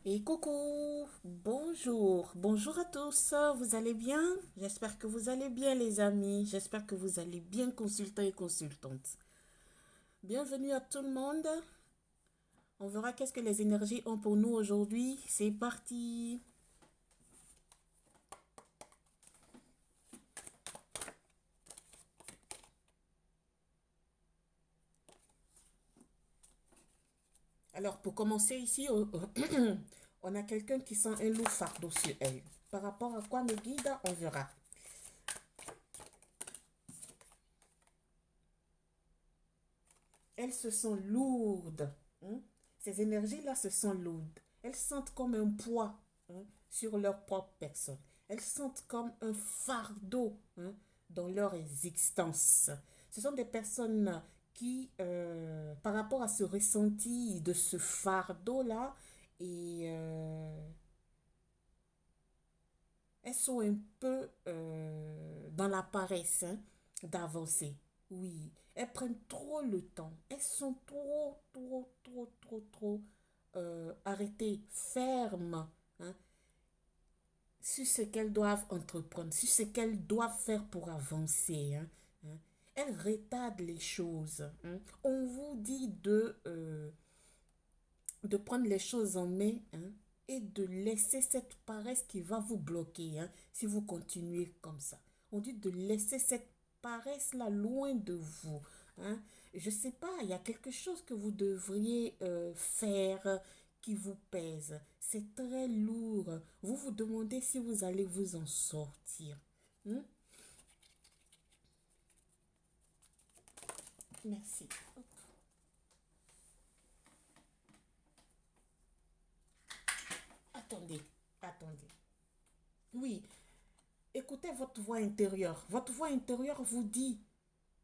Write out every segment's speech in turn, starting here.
Et coucou, bonjour à tous, vous allez bien? J'espère que vous allez bien les amis, j'espère que vous allez bien consultants et consultantes. Bienvenue à tout le monde, on verra qu'est-ce que les énergies ont pour nous aujourd'hui, c'est parti. Alors pour commencer ici, on a quelqu'un qui sent un lourd fardeau sur elle. Par rapport à quoi mes guides, on verra. Elles se sentent lourdes. Hein. Ces énergies-là se sentent lourdes. Elles sentent comme un poids hein, sur leur propre personne. Elles sentent comme un fardeau hein, dans leur existence. Ce sont des personnes qui, par rapport à ce ressenti de ce fardeau-là, et elles sont un peu dans la paresse hein, d'avancer. Oui, elles prennent trop le temps. Elles sont trop arrêtées, fermes hein, sur ce qu'elles doivent entreprendre, sur ce qu'elles doivent faire pour avancer. Hein, hein. Elles retardent les choses. Hein. On vous dit de prendre les choses en main hein, et de laisser cette paresse qui va vous bloquer hein, si vous continuez comme ça. On dit de laisser cette paresse-là loin de vous. Hein. Je ne sais pas, il y a quelque chose que vous devriez faire qui vous pèse. C'est très lourd. Vous vous demandez si vous allez vous en sortir. Hein. Merci. Attendez, attendez. Oui, écoutez votre voix intérieure. Votre voix intérieure vous dit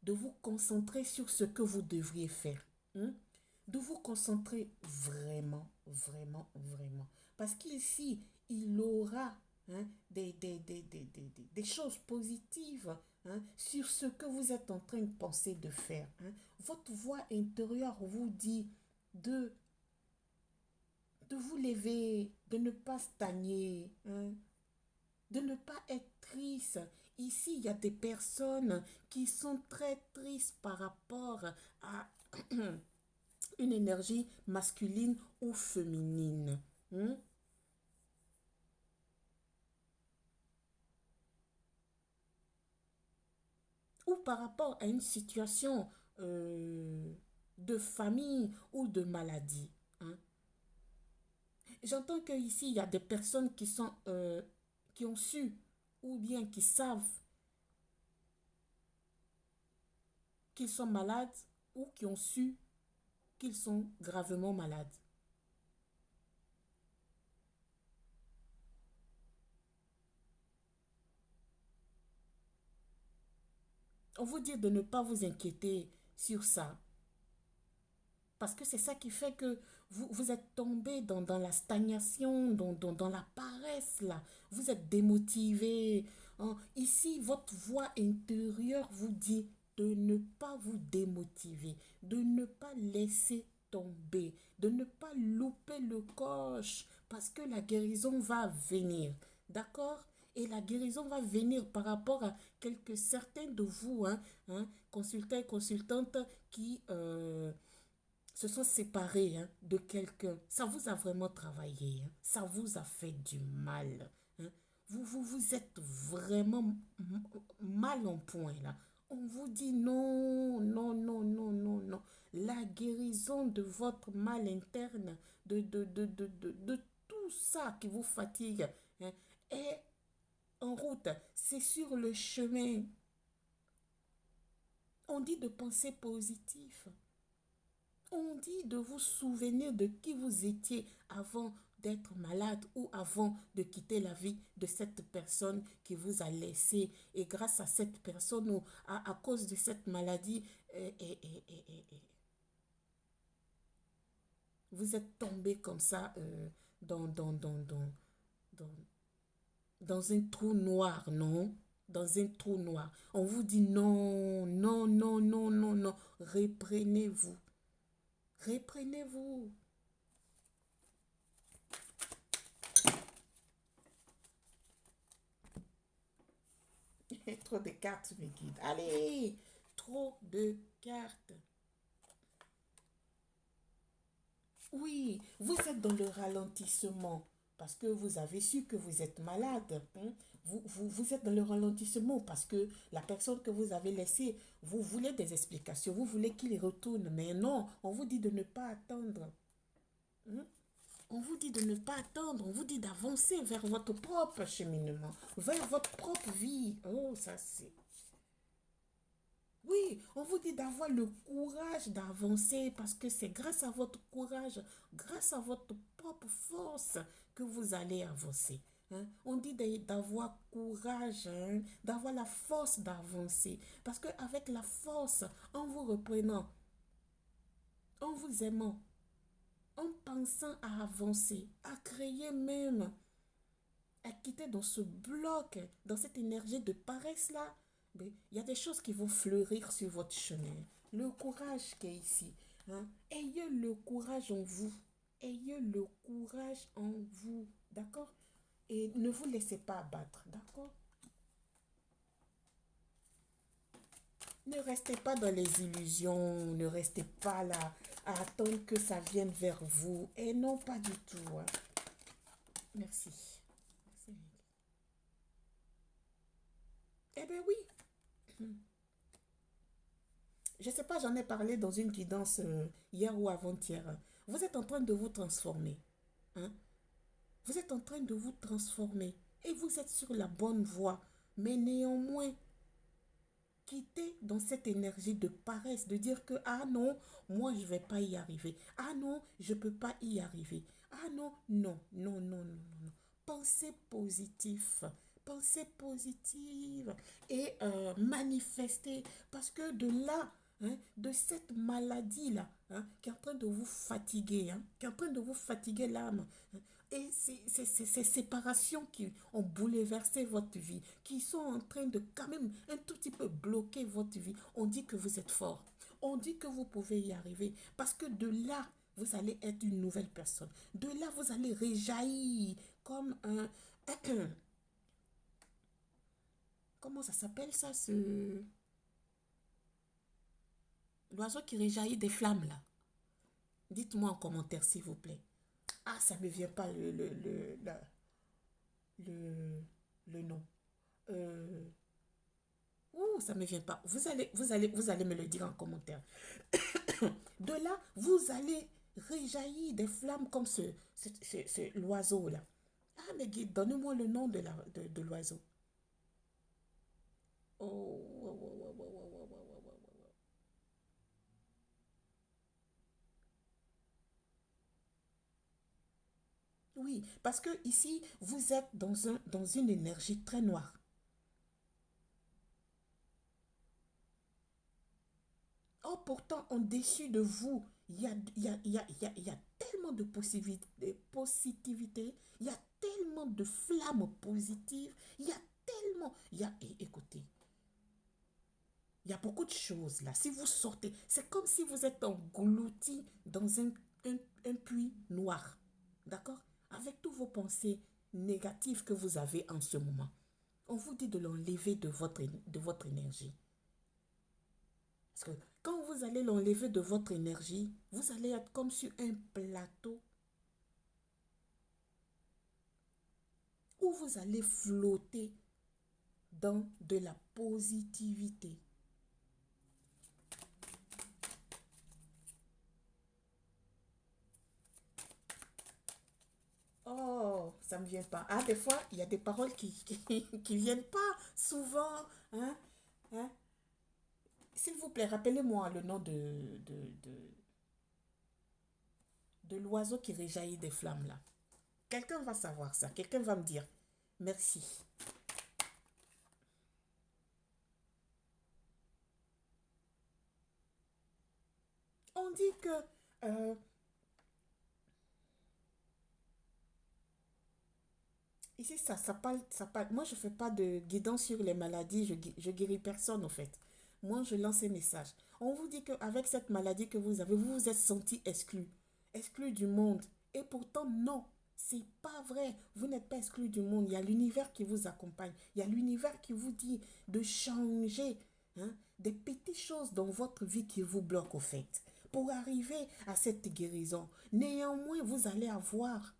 de vous concentrer sur ce que vous devriez faire. Hein. De vous concentrer vraiment. Parce qu'ici, il aura hein, des choses positives hein, sur ce que vous êtes en train de penser de faire. Hein. Votre voix intérieure vous dit de, de vous lever, de ne pas stagner, hein, de ne pas être triste. Ici, il y a des personnes qui sont très tristes par rapport à une énergie masculine ou féminine. Hein. Ou par rapport à une situation de famille ou de maladie. Hein. J'entends qu'ici, il y a des personnes qui sont, qui ont su ou bien qui savent qu'ils sont malades ou qui ont su qu'ils sont gravement malades. On vous dit de ne pas vous inquiéter sur ça. Parce que c'est ça qui fait que vous êtes tombé dans la stagnation, dans la paresse, là. Vous êtes démotivé. Hein. Ici, votre voix intérieure vous dit de ne pas vous démotiver, de ne pas laisser tomber, de ne pas louper le coche, parce que la guérison va venir. D'accord? Et la guérison va venir par rapport à quelques certains de vous, hein, consultants et consultantes qui se sont séparés hein, de quelqu'un. Ça vous a vraiment travaillé. Hein. Ça vous a fait du mal. Hein. Vous êtes vraiment mal en point là. On vous dit non. La guérison de votre mal interne, de tout ça qui vous fatigue, hein, est en route. C'est sur le chemin. On dit de penser positif. On dit de vous souvenir de qui vous étiez avant d'être malade ou avant de quitter la vie de cette personne qui vous a laissé. Et grâce à cette personne ou à cause de cette maladie, vous êtes tombé comme ça dans, dans, dans, dans, dans, dans un trou noir, non? Dans un trou noir. On vous dit non. Reprenez-vous. Reprenez-vous. Trop de cartes me guident. Allez, trop de cartes. Oui, vous êtes dans le ralentissement parce que vous avez su que vous êtes malade. Hein. Vous êtes dans le ralentissement parce que la personne que vous avez laissée, vous voulez des explications, vous voulez qu'il retourne. Mais non, on vous dit de ne pas attendre. Hein. On vous dit de ne pas attendre, on vous dit d'avancer vers votre propre cheminement, vers votre propre vie. Oh, ça c'est... Oui, on vous dit d'avoir le courage d'avancer parce que c'est grâce à votre courage, grâce à votre propre force que vous allez avancer. Hein. On dit d'avoir courage, hein, d'avoir la force d'avancer. Parce qu'avec la force, en vous reprenant, en vous aimant, en pensant à avancer, à créer même, à quitter dans ce bloc, dans cette énergie de paresse-là, mais il y a des choses qui vont fleurir sur votre chemin. Le courage qui est ici. Hein? Ayez le courage en vous. Ayez le courage en vous. D'accord? Et ne vous laissez pas abattre. D'accord? Ne restez pas dans les illusions. Ne restez pas là à attendre que ça vienne vers vous. Et non, pas du tout. Hein? Merci. Merci. Eh bien oui. Je ne sais pas, j'en ai parlé dans une guidance hier ou avant-hier. Vous êtes en train de vous transformer. Hein? Vous êtes en train de vous transformer. Et vous êtes sur la bonne voie. Mais néanmoins, quittez dans cette énergie de paresse, de dire que, ah non, moi je ne vais pas y arriver. Ah non, je ne peux pas y arriver. Ah non, non, non, non, non, non. Pensez positif. Pensez positive et manifestez. Parce que de là, hein, de cette maladie-là, hein, qui est en train de vous fatiguer, hein, qui est en train de vous fatiguer l'âme, hein, et ces séparations qui ont bouleversé votre vie, qui sont en train de quand même un tout petit peu bloquer votre vie, on dit que vous êtes fort. On dit que vous pouvez y arriver. Parce que de là, vous allez être une nouvelle personne. De là, vous allez réjaillir comme un... Comment ça s'appelle ça, ce... L'oiseau qui réjaillit des flammes, là. Dites-moi en commentaire, s'il vous plaît. Ah, ça ne me vient pas le, le nom. Euh, ça ne me vient pas. Vous allez me le dire en commentaire. De là, vous allez réjaillir des flammes comme l'oiseau, là. Ah, mais guide, donne-moi le nom de l'oiseau. Oh, wow, wow, wow, wow, wow, wow, wow, wow, wow. Oui, parce que ici, vous êtes dans une énergie très noire. Oh, pourtant, en dessus de vous, il y a tellement de positivité, il y a tellement de flammes positives, il y a tellement... écoutez, il y a beaucoup de choses là. Si vous sortez, c'est comme si vous êtes englouti dans un, un puits noir. D'accord? Avec tous vos pensées négatives que vous avez en ce moment. On vous dit de l'enlever de votre énergie. Parce que quand vous allez l'enlever de votre énergie, vous allez être comme sur un plateau où vous allez flotter dans de la positivité. Oh, ça ne me vient pas. Ah, des fois, il y a des paroles qui viennent pas souvent. Hein, hein. S'il vous plaît, rappelez-moi le nom de l'oiseau qui réjaillit des flammes là. Quelqu'un va savoir ça. Quelqu'un va me dire. Merci. On dit que euh, ici, ça parle, ça parle. Moi, je ne fais pas de guidance sur les maladies. Je guéris personne, en fait. Moi, je lance un message. On vous dit qu'avec cette maladie que vous avez, vous vous êtes senti exclu. Exclu du monde. Et pourtant, non. C'est pas vrai. Vous n'êtes pas exclu du monde. Il y a l'univers qui vous accompagne. Il y a l'univers qui vous dit de changer, hein, des petites choses dans votre vie qui vous bloquent au fait. Pour arriver à cette guérison, néanmoins, vous allez avoir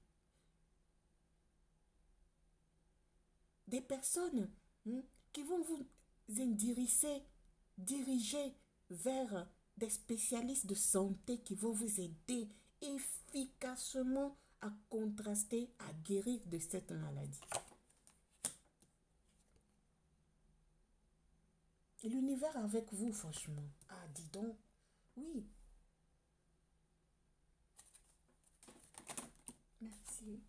des personnes, hein, qui vont vous diriger vers des spécialistes de santé qui vont vous aider efficacement à contraster, à guérir de cette maladie. Et l'univers avec vous, franchement. Ah, dis donc. Oui, merci.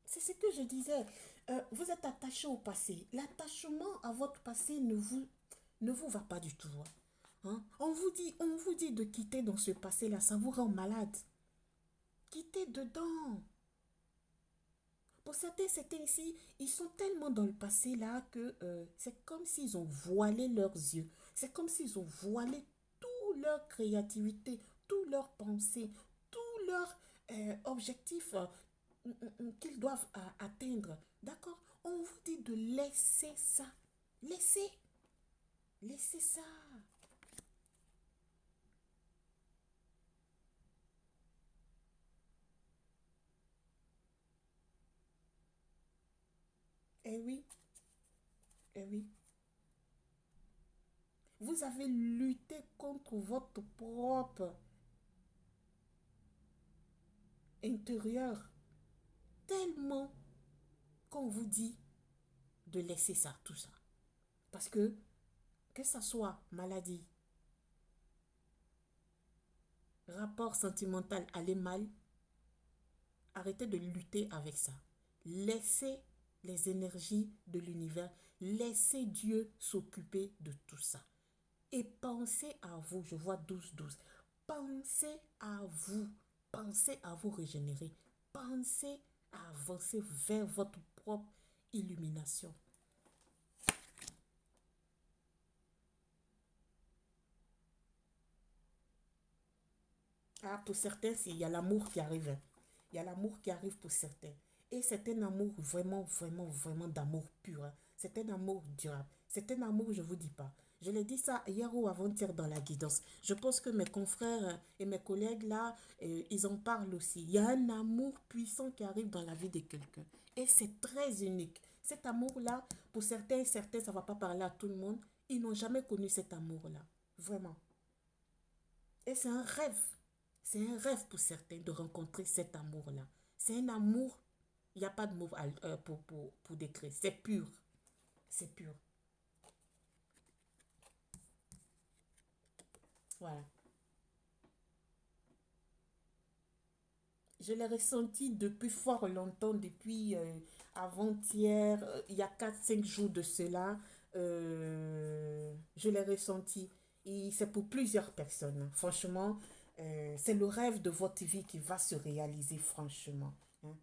C'est ce que je disais. Vous êtes attaché au passé. L'attachement à votre passé ne vous va pas du tout, hein. Hein? On vous dit de quitter dans ce passé-là, ça vous rend malade. Quittez dedans. Pour certains, c'était ici, ils sont tellement dans le passé là que c'est comme s'ils ont voilé leurs yeux. C'est comme s'ils ont voilé toute leur créativité, toutes leurs pensées, tous leurs objectifs qu'ils doivent atteindre. D'accord? On vous dit de laisser ça. Laissez. Laissez ça. Eh oui, eh oui. Vous avez lutté contre votre propre intérieur tellement qu'on vous dit de laisser ça, tout ça. Parce que ça soit maladie, rapport sentimental, aller mal, arrêtez de lutter avec ça. Laissez les énergies de l'univers, laissez Dieu s'occuper de tout ça. Et pensez à vous, je vois 12-12. Pensez à vous régénérer, pensez à avancer vers votre propre illumination. Ah, pour certains, il y a l'amour qui arrive, hein. Il y a l'amour qui arrive pour certains. Et c'est un amour vraiment, vraiment, vraiment d'amour pur, hein. C'est un amour durable. C'est un amour, je ne vous dis pas. Je l'ai dit ça hier ou avant-hier dans la guidance. Je pense que mes confrères et mes collègues là, ils en parlent aussi. Il y a un amour puissant qui arrive dans la vie de quelqu'un. Et c'est très unique. Cet amour-là, pour certains et certains, ça ne va pas parler à tout le monde. Ils n'ont jamais connu cet amour-là. Vraiment. Et c'est un rêve. C'est un rêve pour certains de rencontrer cet amour-là. C'est un amour, il n'y a pas de mot pour décrire. C'est pur. C'est pur. Voilà. Je l'ai ressenti depuis fort longtemps, depuis avant-hier, il y a 4 5 jours de cela. Je l'ai ressenti. Et c'est pour plusieurs personnes, hein. Franchement, c'est le rêve de votre vie qui va se réaliser, franchement, hein.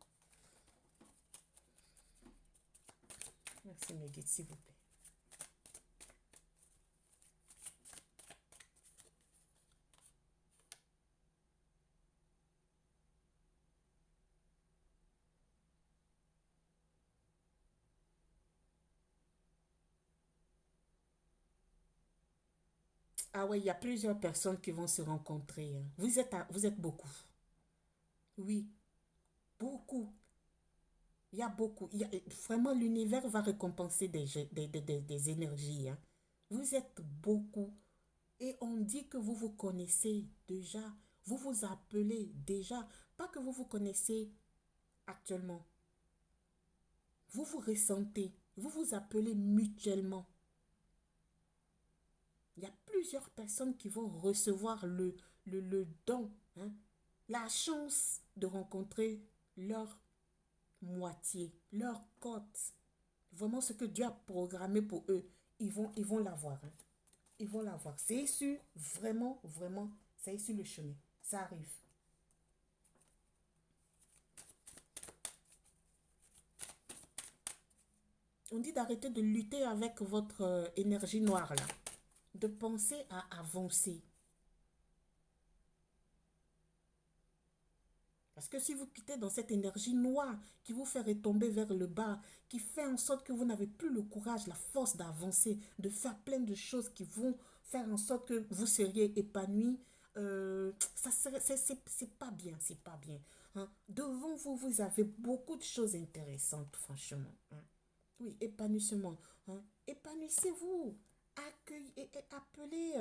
Merci, mes guides, s'il vous plaît. Ah ouais, il y a plusieurs personnes qui vont se rencontrer, hein. Vous êtes beaucoup. Oui, beaucoup. Il y a beaucoup. Vraiment, l'univers va récompenser des énergies, hein. Vous êtes beaucoup. Et on dit que vous vous connaissez déjà. Vous vous appelez déjà. Pas que vous vous connaissez actuellement. Vous vous ressentez. Vous vous appelez mutuellement. Il y a plusieurs personnes qui vont recevoir le don, hein, la chance de rencontrer leur moitié, leur cote. Vraiment ce que Dieu a programmé pour eux, ils vont l'avoir, hein. Ils vont l'avoir. C'est sûr, vraiment, vraiment, c'est sur le chemin. Ça arrive. On dit d'arrêter de lutter avec votre énergie noire là. De penser à avancer. Parce que si vous quittez dans cette énergie noire qui vous fait retomber vers le bas, qui fait en sorte que vous n'avez plus le courage, la force d'avancer, de faire plein de choses qui vont faire en sorte que vous seriez épanoui, ça c'est pas bien, c'est pas bien. Hein. Devant vous, vous avez beaucoup de choses intéressantes, franchement. Hein. Oui, épanouissement. Hein. Épanouissez-vous. Accueillez, appelez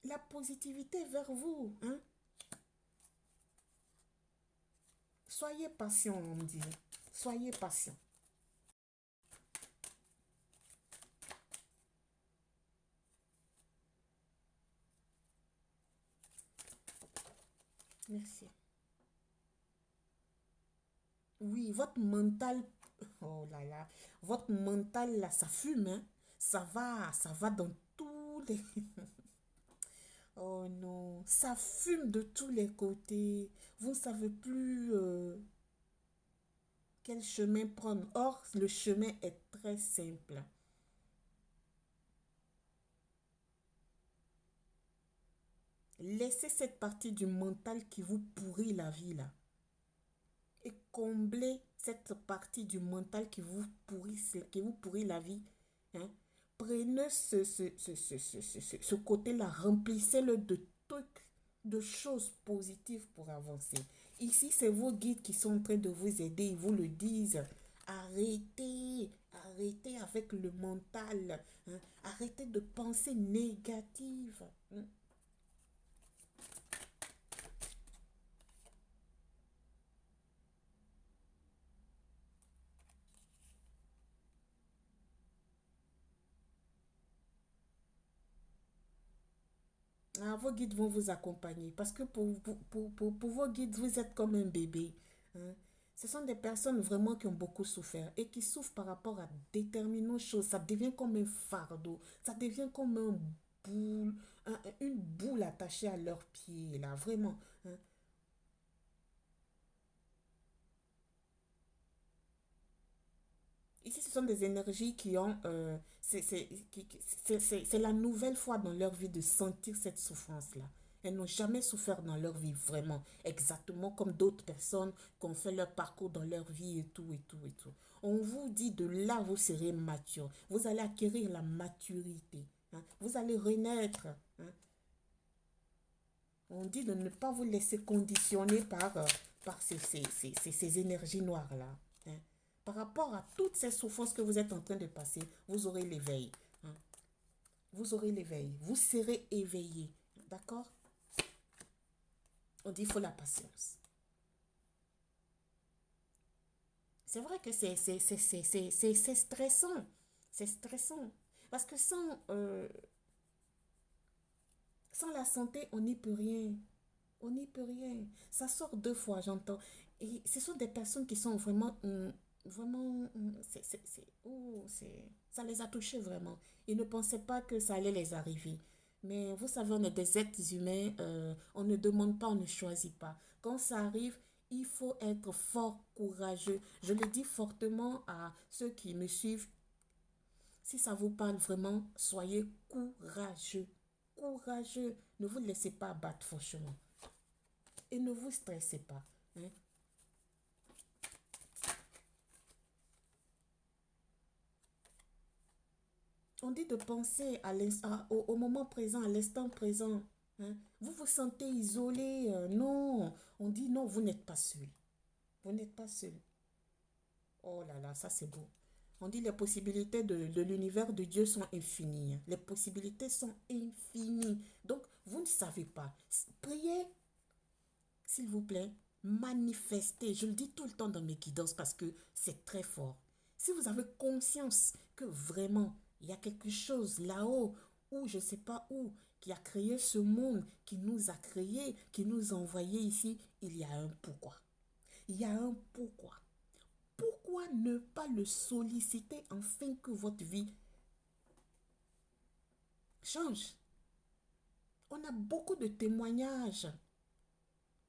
la positivité vers vous. Hein. Soyez patient, on me dit. Soyez patient. Merci. Oui, votre mental, oh là là, votre mental là, ça fume, hein. Ça va dans tous les... Oh non, ça fume de tous les côtés. Vous ne savez plus quel chemin prendre. Or, le chemin est très simple. Laissez cette partie du mental qui vous pourrit la vie là. Et comblez cette partie du mental qui vous pourrit la vie. Hein. Prenez ce côté-là, remplissez-le de trucs, de choses positives pour avancer. Ici, c'est vos guides qui sont en train de vous aider, ils vous le disent. Arrêtez, arrêtez avec le mental. Hein. Arrêtez de penser négative. Hein. Ah, vos guides vont vous accompagner parce que pour vos guides, vous êtes comme un bébé. Hein. Ce sont des personnes vraiment qui ont beaucoup souffert et qui souffrent par rapport à déterminantes choses. Ça devient comme un fardeau, ça devient comme une boule attachée à leurs pieds, là, vraiment. Hein. Ici, ce sont des énergies qui ont... c'est la nouvelle fois dans leur vie de sentir cette souffrance-là. Elles n'ont jamais souffert dans leur vie, vraiment. Exactement comme d'autres personnes qui ont fait leur parcours dans leur vie et tout, et tout, et tout. On vous dit de là, vous serez mature. Vous allez acquérir la maturité. Hein. Vous allez renaître. Hein. On dit de ne pas vous laisser conditionner par ces énergies noires-là. Hein. Par rapport à toutes ces souffrances que vous êtes en train de passer, vous aurez l'éveil. Hein. Vous aurez l'éveil. Vous serez éveillé. D'accord? On dit qu'il faut la patience. C'est vrai que c'est stressant. C'est stressant. Parce que sans la santé, on n'y peut rien. On n'y peut rien. Ça sort deux fois, j'entends. Et ce sont des personnes qui sont vraiment, vraiment, ça les a touchés vraiment. Ils ne pensaient pas que ça allait les arriver. Mais vous savez, on est des êtres humains, on ne demande pas, on ne choisit pas. Quand ça arrive, il faut être fort courageux. Je le dis fortement à ceux qui me suivent. Si ça vous parle vraiment, soyez courageux. Courageux. Ne vous laissez pas abattre, franchement. Et ne vous stressez pas. Hein. On dit de penser au moment présent, à l'instant présent. Hein. Vous vous sentez isolé. Non. On dit non, vous n'êtes pas seul. Vous n'êtes pas seul. Oh là là, ça c'est beau. On dit les possibilités de l'univers de Dieu sont infinies. Hein. Les possibilités sont infinies. Donc, vous ne savez pas. Priez, s'il vous plaît, manifestez. Je le dis tout le temps dans mes guidances parce que c'est très fort. Si vous avez conscience que vraiment, il y a quelque chose là-haut, ou je ne sais pas où, qui a créé ce monde, qui nous a créés, qui nous a envoyés ici, il y a un pourquoi. Il y a un pourquoi. Pourquoi ne pas le solliciter afin que votre vie change? On a beaucoup de témoignages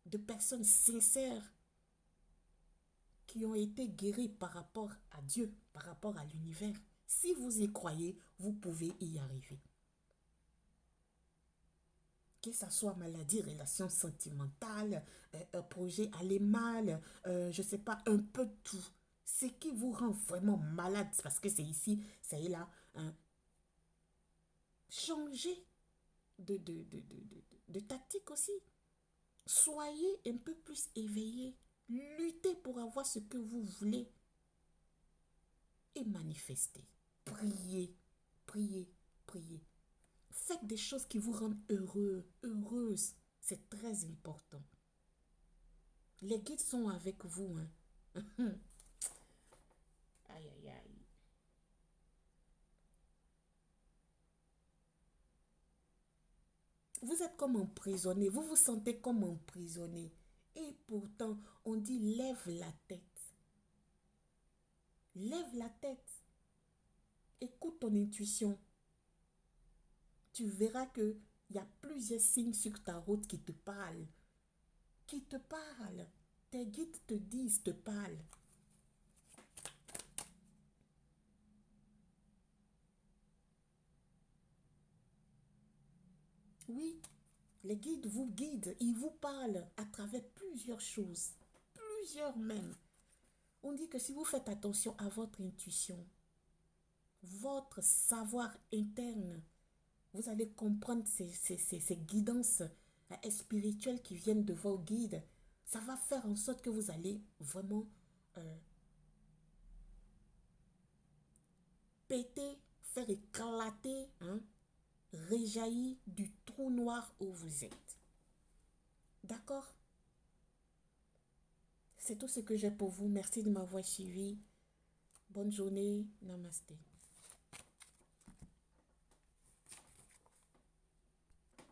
de personnes sincères qui ont été guéris par rapport à Dieu, par rapport à l'univers. Si vous y croyez, vous pouvez y arriver. Que ça soit maladie, relation sentimentale, projet aller mal, je ne sais pas, un peu de tout. Ce qui vous rend vraiment malade, parce que c'est ici, c'est là, hein. Changez de tactique aussi. Soyez un peu plus éveillés. Luttez pour avoir ce que vous voulez et manifestez. Priez, priez, priez. Faites des choses qui vous rendent heureux, heureuse. C'est très important. Les guides sont avec vous, hein. Aïe, aïe, aïe. Vous êtes comme emprisonné, vous vous sentez comme emprisonné. Et pourtant, on dit lève la tête. Lève la tête. Écoute ton intuition. Tu verras que il y a plusieurs signes sur ta route qui te parlent. Qui te parlent. Tes guides te disent, te parlent. Oui, les guides vous guident, ils vous parlent à travers plusieurs choses. Plusieurs même. On dit que si vous faites attention à votre intuition, votre savoir interne, vous allez comprendre ces guidances spirituelles qui viennent de vos guides. Ça va faire en sorte que vous allez vraiment euh, péter, faire éclater, hein, réjaillir du trou noir où vous êtes. D'accord? C'est tout ce que j'ai pour vous. Merci de m'avoir suivi. Bonne journée. Namasté.